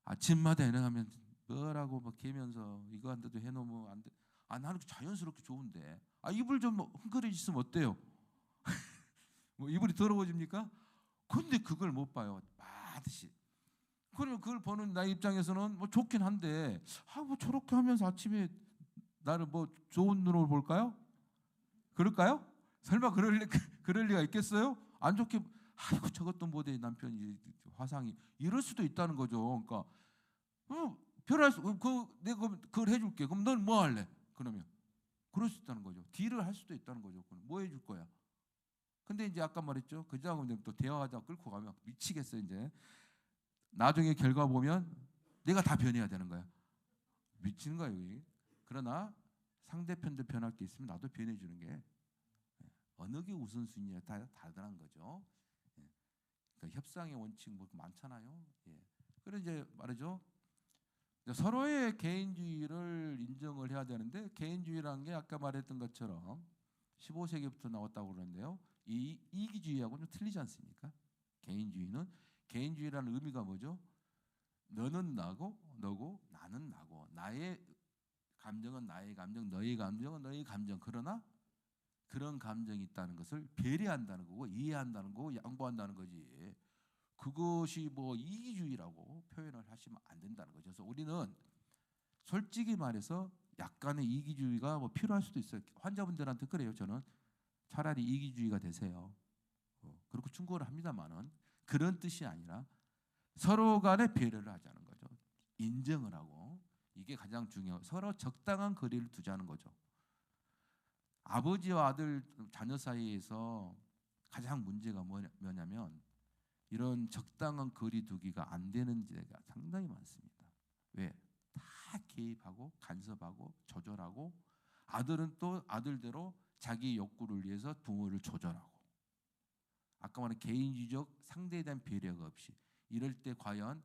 아침마다 일어나면 뭐라고 막 개면서 이거 한데도 해놓으면 안 돼. 나는 자연스럽게 좋은데 이불 좀 흥건해졌으면 어때요? 뭐 이불이 더러워집니까? 근데 그걸 못 봐요. 반드시. 그러면 그걸 보는 나 입장에서는 뭐 좋긴 한데 뭐 저렇게 하면서 아침에 나를 뭐 좋은 눈으로 볼까요? 그럴까요? 설마 그럴 리가 있겠어요? 안 좋게 아이고 저것도 못해 남편이 화상이 이럴 수도 있다는 거죠. 그러니까 변할 수 내가 그걸 해줄게. 그럼 넌 뭐 할래? 그러면 그럴 수 있다는 거죠. 딜을 할 수도 있다는 거죠. 뭐 해줄 거야? 근데 이제 아까 말했죠. 그 다음에 또 대화하다 끌고 가면 미치겠어요. 이제 나중에 결과 보면 내가 다 변해야 되는 거야. 미치는 거야 여기. 그러나 상대편도 변할 게 있으면 나도 변해주는 게 어느 게 우선순위에 다 다르다는 거죠. 그러니까 협상의 원칙 뭐 많잖아요. 그래서 이제 말이죠. 서로의 개인주의를 인정을 해야 되는데 개인주의라는 게 아까 말했던 것처럼 15세기부터 나왔다고 그러는데요. 이 이기주의하고는 좀 틀리지 않습니까? 개인주의라는 의미가 뭐죠? 너는 나고 너고 나는 나고 나의 감정은 나의 감정, 너의 감정은 너의 감정. 그러나 그런 감정이 있다는 것을 배려한다는 거고 이해한다는 거고 양보한다는 거지. 그것이 뭐 이기주의라고 표현을 하시면 안 된다는 거죠. 그래서 우리는 솔직히 말해서 약간의 이기주의가 뭐 필요할 수도 있어요. 환자분들한테 그래요. 저는 차라리 이기주의가 되세요. 그렇고 충고를 합니다만은 그런 뜻이 아니라 서로 간에 배려를 하자는 거죠. 인정을 하고 이게 가장 중요해요. 서로 적당한 거리를 두자는 거죠. 아버지와 아들, 자녀 사이에서 가장 문제가 뭐냐면 이런 적당한 거리 두기가 안 되는 데가 상당히 많습니다. 왜? 다 개입하고 간섭하고 조절하고 아들은 또 아들대로 자기 욕구를 위해서 부모를 조절하고 아까 말한 개인주의적 상대에 대한 배려가 없이 이럴 때 과연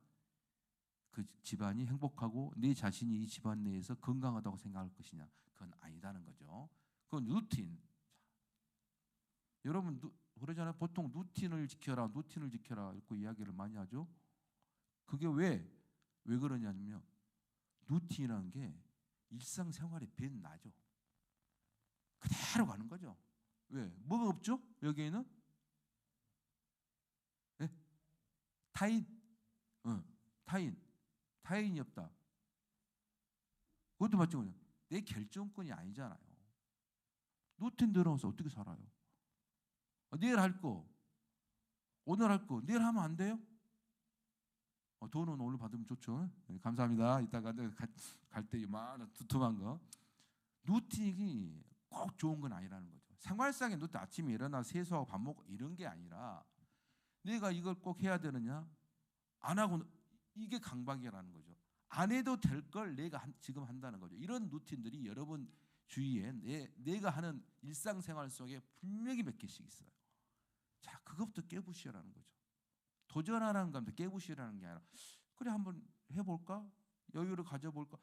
그 집안이 행복하고 내 자신이 이 집안 내에서 건강하다고 생각할 것이냐? 그건 아니다는 거죠. 그건 루틴. 여러분 그러잖아요. 보통 루틴을 지켜라 이렇게 이야기를 많이 하죠. 그게 왜 그러냐면요. 루틴이라는 게 일상생활에 밴나죠. 그대로 가는 거죠. 왜? 뭐가 없죠? 여기에는? 네? 타인. 타인이 없다. 그것도 마찬가지예요. 내 결정권이 아니잖아요. 루틴 들어가서 어떻게 살아요? 내일 할 거, 오늘 할 거, 내일 하면 안 돼요? 돈은 오늘 받으면 좋죠. 네, 감사합니다. 이따가 갈 때 이만한 두툼한 거. 루틴이 꼭 좋은 건 아니라는 거죠. 생활상의 루틴, 아침에 일어나 세수하고 밥 먹고 이런 게 아니라 내가 이걸 꼭 해야 되느냐? 안 하고 이게 강박이라는 거죠. 안 해도 될 걸 내가 지금 한다는 거죠. 이런 루틴들이 여러분 주위에 내가 하는 일상생활 속에 분명히 몇 개씩 있어요. 자, 그것부터 깨부시라는 거죠. 도전하라는 겁니다. 깨부시라는 게 아니라 그래 한번 해볼까? 여유를 가져볼까?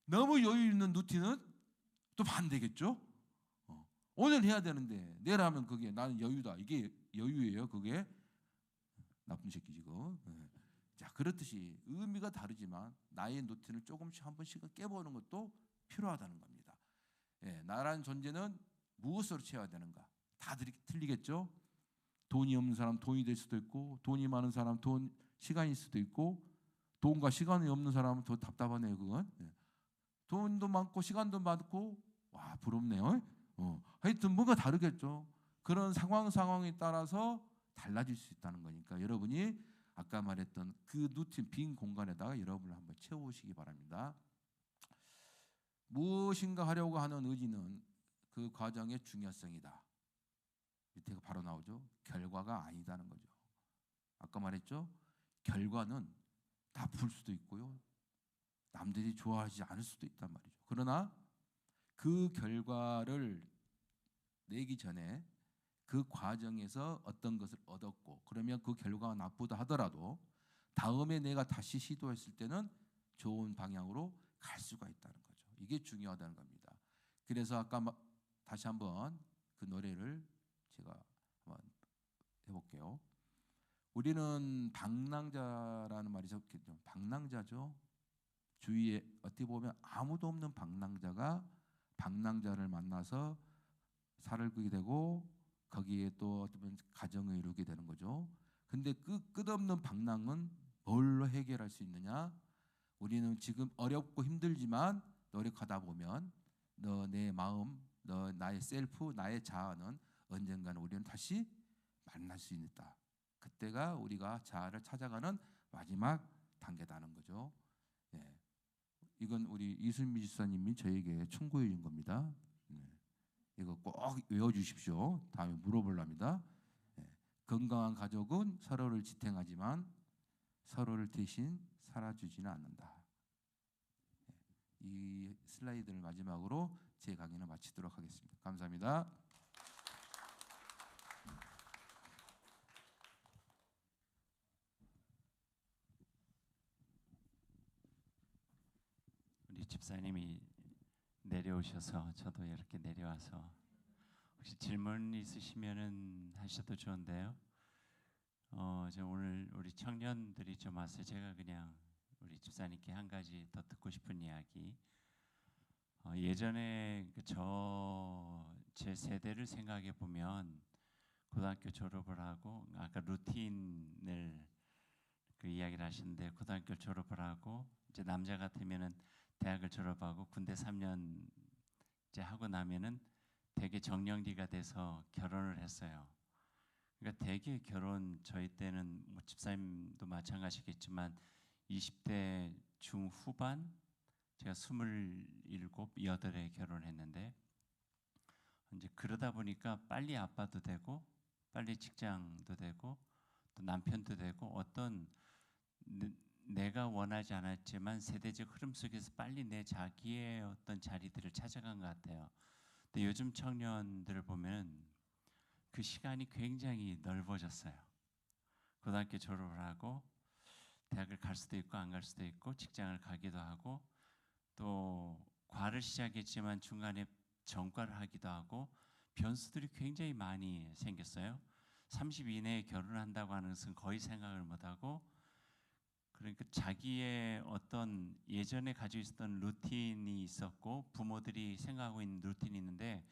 너무 여유 있는 루틴은 또 반대겠죠. 오늘 해야 되는데 내일 하면 그게 나는 여유다. 이게 여유예요. 그게 나쁜 새끼 지금. 자, 그렇듯이 의미가 다르지만 나의 루틴을 조금씩 한 번씩은 깨보는 것도 필요하다는 겁니다. 나라는 존재는 무엇으로 채워야 되는가? 다 틀리겠죠. 돈이 없는 사람 돈이 될 수도 있고, 돈이 많은 사람 시간일 수도 있고, 돈과 시간이 없는 사람은 더 답답하네요. 그건. 돈도 많고 시간도 많고, 와 부럽네요. 하여튼 뭔가 다르겠죠. 그런 상황에 따라서 달라질 수 있다는 거니까 여러분이 아까 말했던 그 루틴 빈 공간에다가 여러분을 한번 채워보시기 바랍니다. 무엇인가 하려고 하는 의지는 그 과정의 중요성이다. 밑에가 바로 나오죠. 결과가 아니다는 거죠. 아까 말했죠. 결과는 나쁠 수도 있고요. 남들이 좋아하지 않을 수도 있단 말이죠. 그러나 그 결과를 내기 전에 그 과정에서 어떤 것을 얻었고, 그러면 그 결과가 나쁘다 하더라도 다음에 내가 다시 시도했을 때는 좋은 방향으로 갈 수가 있다는 거죠. 이게 중요하다는 겁니다. 그래서 아까 다시 한번 그 노래를 제가 한번 해볼게요. 우리는 방랑자라는 말이 적겠죠. 방랑자죠. 주위에 어떻게 보면 아무도 없는 방랑자가 방랑자를 만나서 살을 끄게 되고 거기에 또 어떤 가정을 이루게 되는 거죠. 근데 그 끝없는 방랑은 뭘로 해결할 수 있느냐? 우리는 지금 어렵고 힘들지만 노력하다 보면 내 마음, 나의 셀프, 나의 자아는 언젠가는 우리는 다시 만날 수 있다. 그때가 우리가 자아를 찾아가는 마지막 단계다는 거죠. 이건 우리 이순미 지사님이 저에게 충고해 준 겁니다. 이거 꼭 외워주십시오. 다음에 물어보랍니다. 건강한 가족은 서로를 지탱하지만 서로를 대신 살아주지는 않는다. 이 슬라이드를 마지막으로 제 강의를 마치도록 하겠습니다. 감사합니다. 우리 집사님이 내려오셔서 저도 이렇게 내려와서 혹시 질문 있으시면은 하셔도 좋은데요. 저 오늘 우리 청년들이 좀 와서 제가 그냥 우리 집사님께 한 가지 더 듣고 싶은 이야기. 예전에 제 세대를 생각해 보면 고등학교 졸업을 하고 아까 루틴을 그 이야기를 하시는데 고등학교 졸업을 하고 이제 남자 같으면은 대학을 졸업하고 군대 3년 이제 하고 나면은 되게 정년기가 돼서 결혼을 했어요. 그러니까 되게 결혼 저희 때는 뭐 집사님도 마찬가지겠지만 20대 중후반 제가 27, 8에 결혼했는데 이제 그러다 보니까 빨리 아빠도 되고 빨리 직장도 되고 또 남편도 되고 어떤 내가 원하지 않았지만 세대적 흐름 속에서 빨리 내 자기의 어떤 자리들을 찾아간 것 같아요. 근데 요즘 청년들을 보면 그 시간이 굉장히 넓어졌어요. 고등학교 졸업을 하고 대학을 갈 수도 있고 안 갈 수도 있고 직장을 가기도 하고 또 과를 시작했지만 중간에 전과를 하기도 하고 변수들이 굉장히 많이 생겼어요. 30 이내에 결혼한다고 하는 것은 거의 생각을 못하고 그러니까 자기의 어떤 예전에 가지고 있었던 루틴이 있었고 부모들이 생각하고 있는 루틴이 있는데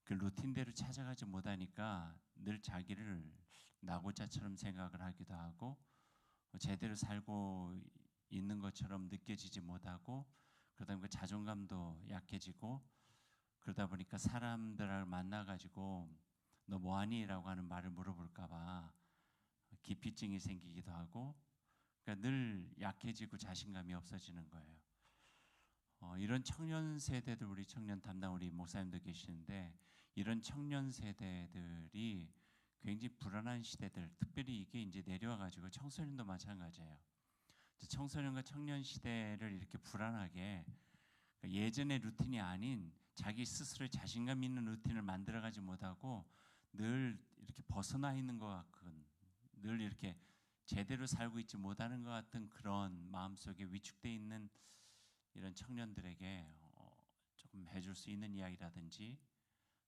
그 루틴대로 찾아가지 못하니까 늘 자기를 낙오자처럼 생각을 하기도 하고 제대로 살고 있는 것처럼 느껴지지 못하고 그러다 보니까 자존감도 약해지고 그러다 보니까 사람들을 만나가지고 너 뭐하니? 라고 하는 말을 물어볼까 봐 기피증이 생기기도 하고 그러니까 늘 약해지고 자신감이 없어지는 거예요. 이런 청년 세대들 우리 청년 담당 우리 목사님도 계시는데 이런 청년 세대들이 굉장히 불안한 시대들 특별히 이게 이제 내려와가지고 청소년도 마찬가지예요. 청소년과 청년 시대를 이렇게 불안하게 예전의 루틴이 아닌 자기 스스로 자신감 있는 루틴을 만들어가지 못하고 늘 이렇게 벗어나 있는 것 같은, 늘 이렇게 제대로 살고 있지 못하는 것 같은 그런 마음속에 위축돼 있는 이런 청년들에게 조금 해줄 수 있는 이야기라든지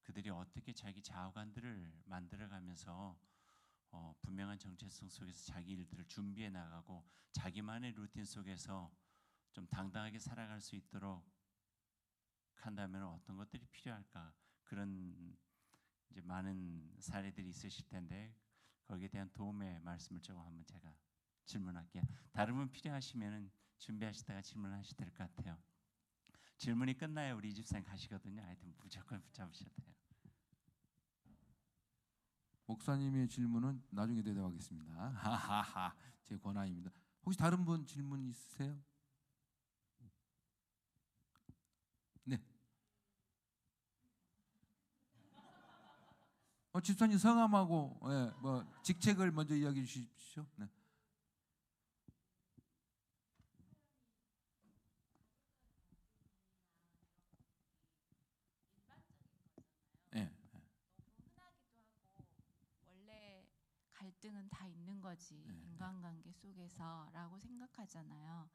그들이 어떻게 자기 자아관들을 만들어가면서 분명한 정체성 속에서 자기 일들을 준비해 나가고 자기만의 루틴 속에서 좀 당당하게 살아갈 수 있도록 한다면 어떤 것들이 필요할까? 그런 이제 많은 사례들이 있으실 텐데 거기에 대한 도움의 말씀을 조금 한번 제가 질문할게요. 다른 분 필요하시면은 준비하시다가 질문하셔도 될 것 같아요. 질문이 끝나야 우리 집사님 가시거든요. 하여튼 무조건 붙잡으셔도 돼요. 목사님의 질문은 나중에 대답하겠습니다. 하하하, 제 권한입니다. 혹시 다른 분 질문 있으세요? 네. 집사님 성함하고 뭐 직책을 먼저 이야기해 주십시오. 네. 네. 흔하기도 하고 원래 갈등은 다 있는 거지 네. 인간관계 속에서라고 생각하잖아요.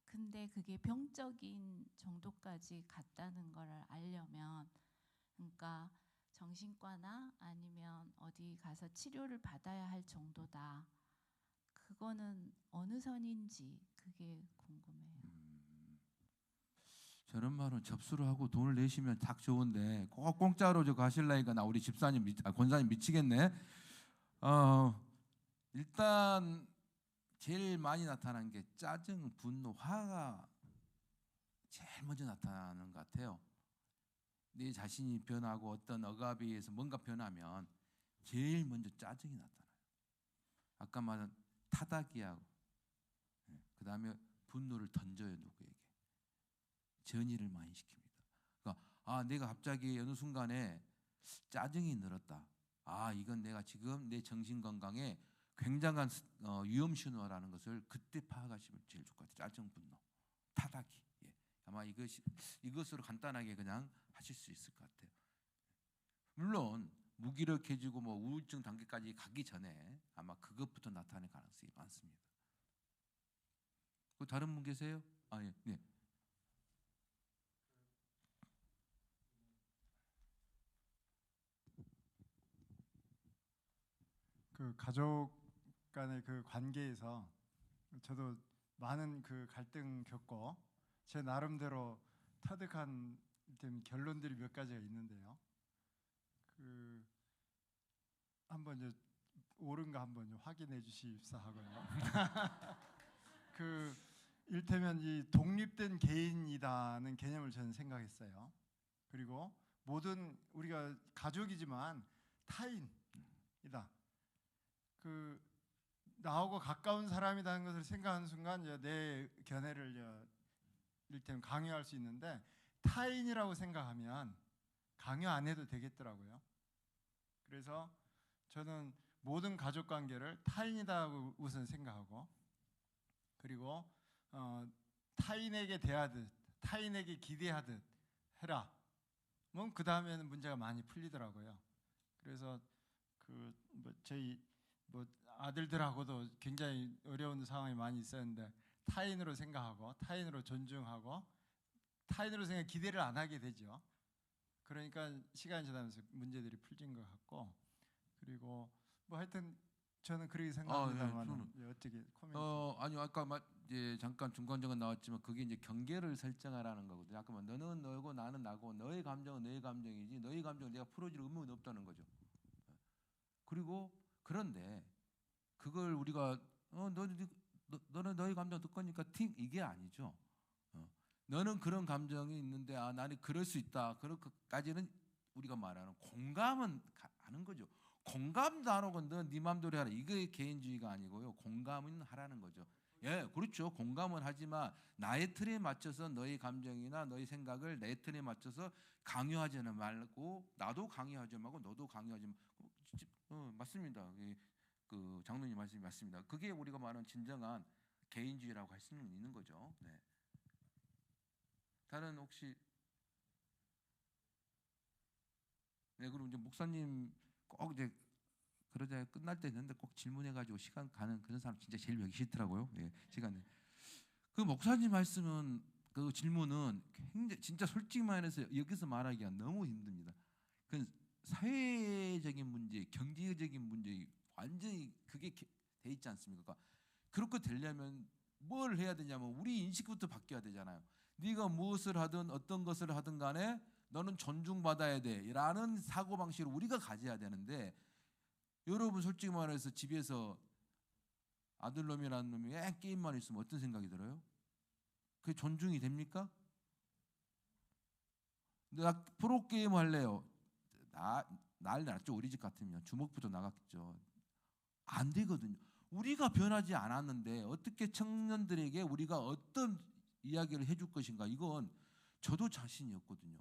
근데 그게 병적인 정도까지 갔다는 걸 알려면 그러니까 정신과나 아니면 어디 가서 치료를 받아야 할 정도다. 그거는 어느 선인지 그게 궁금해요. 저런 말은 접수를 하고 돈을 내시면 딱 좋은데 꼭 공짜로 저 가실라니까 나 우리 집사님 권사님 미치겠네. 일단 제일 많이 나타나는 게 짜증, 분노, 화가 제일 먼저 나타나는 것 같아요. 내 자신이 변하고 어떤 억압에 의해서 뭔가 변하면 제일 먼저 짜증이 나타나요. 아까 말한 타닥이하고 그 다음에 분노를 던져요. 누구에게. 전이를 많이 시킵니다. 그러니까 내가 갑자기 어느 순간에 짜증이 늘었다. 이건 내가 지금 내 정신 건강에 굉장한 위험 신호라는 것을 그때 파악하시면 제일 좋을 것 같아요. 짜증, 분노, 타닥이. 아마 이것으로 간단하게 그냥 하실 수 있을 것 같아요. 물론 무기력해지고 뭐 우울증 단계까지 가기 전에 아마 그것부터 나타날 가능성이 많습니다. 다른 분 계세요? 예. 네. 그 가족 간의 그 관계에서 저도 많은 그 갈등 겪고 제 나름대로 터득한 결론들이 몇 가지가 있는데요. 그 한번 이제 옳은가 한번 확인해 주십사 하고요. 그 일테면 이 독립된 개인이다는 개념을 저는 생각했어요. 그리고 모든 우리가 가족이지만 타인이다. 그 나하고 가까운 사람이라는 것을 생각하는 순간 내 견해를 일테면 강요할 수 있는데 타인이라고 생각하면 강요 안 해도 되겠더라고요. 그래서 저는 모든 가족 관계를 타인이다고 우선 생각하고 그리고 타인에게 대하듯 타인에게 기대하듯 해라. 그 다음에는 문제가 많이 풀리더라고요. 그래서 저희 아들들하고도 굉장히 어려운 상황이 많이 있었는데 타인으로 생각하고 타인으로 존중하고 타인으로 생각 기대를 안 하게 되죠. 그러니까 시간이 지나면서 문제들이 풀린 것 같고 그리고 하여튼 저는 그렇게 생각합니다만 어떻게 코멘트? 아니요 아까 잠깐 중간중간 나왔지만 그게 이제 경계를 설정하라는 거거든요. 아까 너는 너고 나는 나고 너의 감정은 너의 감정이지 너의 감정을 내가 풀어줄 의무는 없다는 거죠. 그리고 그런데 그걸 우리가 너는 너의 감정 듣 거니까 팀 이게 아니죠. 너는 그런 감정이 있는데 나는 그럴 수 있다. 그렇게까지는 우리가 말하는 공감은 하는 거죠. 공감도 안 하고 너 네 맘대로 해라. 이게 개인주의가 아니고요. 공감은 하라는 거죠. 예, 그렇죠. 공감은 하지만 나의 틀에 맞춰서 너의 감정이나 너의 생각을 내 틀에 맞춰서 강요하지는 말고 나도 강요하지 말고 너도 강요하지 말고 맞습니다. 그 장로님 말씀이 맞습니다. 그게 우리가 말하는 진정한 개인주의라고 할 수는 있는 거죠. 네. 다른 혹시 네, 그럼 이제 목사님 꼭 이제 그러자 끝날 때 됐는데 꼭 질문해가지고 시간 가는 그런 사람 진짜 제일 보기 싫더라고요. 예, 시간에 그 목사님 말씀은 그 질문은 굉장히 진짜 솔직히 말해서 여기서 말하기가 너무 힘듭니다. 그 사회적인 문제, 경제적인 문제 완전히 그게 돼 있지 않습니까? 그러니까 그렇게 되려면 뭘 해야 되냐면 우리 인식부터 바뀌어야 되잖아요. 네가 무엇을 하든 어떤 것을 하든 간에 너는 존중받아야 돼라는 사고방식을 우리가 가져야 되는데 여러분 솔직히 말해서 집에서 아들놈이라는 놈이 게임만 있으면 어떤 생각이 들어요? 그게 존중이 됩니까? 나 프로게임 할래요. 난리 났죠. 우리 집 같으면 주먹부터 나갔겠죠. 안 되거든요. 우리가 변하지 않았는데 어떻게 청년들에게 우리가 어떤 이야기를 해줄 것인가, 이건 저도 자신이 없거든요.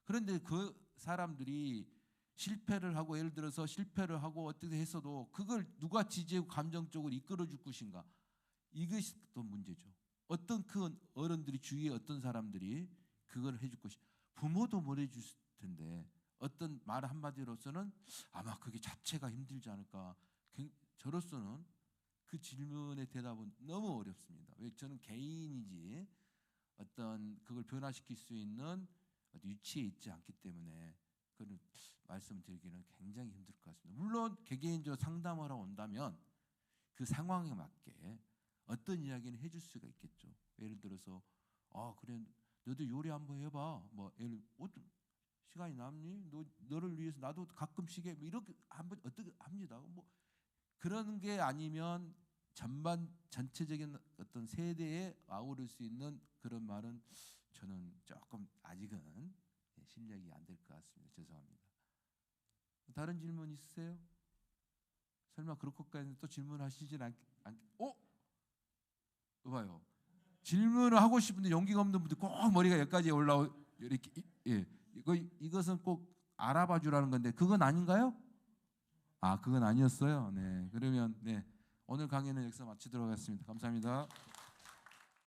그런데 그 사람들이 실패를 하고, 예를 들어서 실패를 하고 어떻게 했어도 그걸 누가 지지하고 감정적으로 이끌어줄 것인가, 이것이 또 문제죠. 어떤 큰 어른들이, 주위에 어떤 사람들이 그걸 해줄 것이, 부모도 못 해줄 텐데 어떤 말 한마디로서는 아마 그게 자체가 힘들지 않을까. 저로서는 그 질문의 대답은 너무 어렵습니다. 왜? 저는 개인이지 어떤 그걸 변화시킬 수 있는 위치에 있지 않기 때문에 그런 말씀드리기는 굉장히 힘들 것 같습니다. 물론 개개인적으로 상담을 하러 온다면 그 상황에 맞게 어떤 이야기는 해줄 수가 있겠죠. 예를 들어서 그래 너도 요리 한번 해봐. 뭐 예를 어떤 시간이 남니? 너를 위해서 나도 가끔씩 해. 뭐 이렇게 한번 어떻게 합니다. 뭐 그런 게 아니면 전체적인 어떤 세대에 아우를 수 있는 그런 말은 저는 조금 아직은 실력이 안 될 것 같습니다. 죄송합니다. 다른 질문 있으세요? 설마 그렇게까지 또 질문하시진 봐요. 질문을 하고 싶은데 용기가 없는 분들 꼭 머리가 여기까지 이렇게 이것은 꼭 알아봐 주라는 건데 그건 아닌가요? 그건 아니었어요. 네, 그러면 오늘 강의는 여기서 마치도록 하겠습니다. 감사합니다.